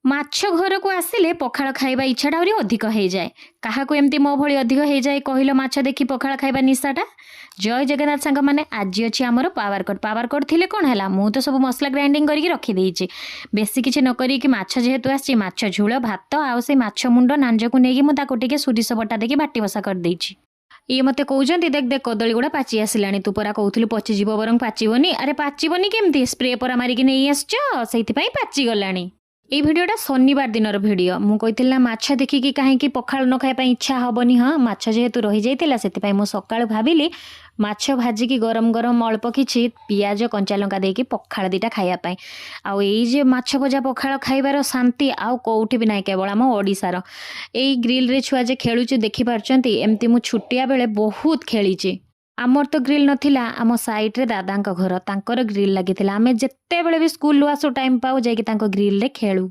ମାଛ ଘରକୁ ଆସିଲେ ପଖାଳ ଖାଇବା ଇଚ୍ଛାଟା ଆହୁରି ଅଧିକ ହେଇଯାଏ। କାହାକୁ ଏମିତି ମୋ ଭଳି ଅଧିକ ହେଇଯାଏ କହିଲ ମାଛ ଦେଖି ପଖାଳ ଖାଇବା ନିଶାଟା? ଜୟ ଜଗନ୍ନାଥ ସାଙ୍ଗମାନେ, ଆଜି ଅଛି ଆମର ପାୱାର କଟ୍। ପାୱାର କଟ୍ ଥିଲେ କ'ଣ ହେଲା, ମୁଁ ତ ସବୁ ମସଲା ଗ୍ରାଇଣ୍ଡିଙ୍ଗ କରିକି ରଖିଦେଇଛି। ବେଶୀ କିଛି ନ କରିକି ମାଛ ଯେହେତୁ ଆସିଛି, ମାଛ ଝୋଳ, ଭାତ ଆଉ ସେଇ ମାଛ ମୁଣ୍ଡ ନାଞ୍ଜକୁ ନେଇକି ମୁଁ ତାକୁ ଟିକେ ସୋରିଷ ବଟା ଦେଇକି ବାଟି ବସା କରିଦେଇଛି। ଇଏ ମତେ କହୁଛନ୍ତି, ଦେଖ ଦେଖ କଦଳୀ ଗୁଡ଼ା ପାଚି ଆସିଲାଣି, ତୁ ପରା କହୁଥିଲୁ ପଚିଯିବ ବରଂ ପାଚିବନି। ଆରେ ପାଚିବନି କେମିତି, ସ୍ପ୍ରେ ପରା ମାରିକି ନେଇ ଆସିଛ, ସେଇଥିପାଇଁ ପାଚିଗଲାଣି। ଏଇ ଭିଡ଼ିଓଟା ଶନିବାର ଦିନର ଭିଡ଼ିଓ। ମୁଁ କହିଥିଲି ନା ମାଛ ଦେଖିକି କାହିଁକି ପଖାଳ ନ ଖାଇବା ପାଇଁ ଇଚ୍ଛା ହେବନି। ହଁ, ମାଛ ଯେହେତୁ ରହିଯାଇଥିଲା ସେଥିପାଇଁ ମୁଁ ସକାଳୁ ଭାବିଲି ମାଛ ଭାଜିକି ଗରମ ଗରମ ଅଳ୍ପ କିଛି ପିଆଜ କଞ୍ଚା ଲଙ୍କା ଦେଇକି ପଖାଳ ଦିଟା ଖାଇବା ପାଇଁ। ଆଉ ଏଇ ଯେ ମାଛ ଭଜା ପଖାଳ ଖାଇବାର ଶାନ୍ତି ଆଉ କେଉଁଠି ବି ନାହିଁ, କେବଳ ଆମ ଓଡ଼ିଶାର। ଏଇ ଗ୍ରିଲରେ ଛୁଆ ଯେ ଖେଳୁଛି ଦେଖିପାରୁଛନ୍ତି, ଏମିତି ମୁଁ ଛୁଟିଆ ବେଳେ ବହୁତ ଖେଳିଛି। ଆମର ତ ଗ୍ରିଲ୍ ନଥିଲା, ଆମ ସାଇଡ଼ରେ ଦାଦାଙ୍କ ଘର, ତାଙ୍କର ଗ୍ରିଲ୍ ଲାଗିଥିଲା। ଆମେ ଯେତେବେଳେ ବି ସ୍କୁଲରୁ ଆସୁ ଟାଇମ୍ ପାଉ ଯାଇକି ତାଙ୍କ ଗ୍ରିଲରେ ଖେଳୁ।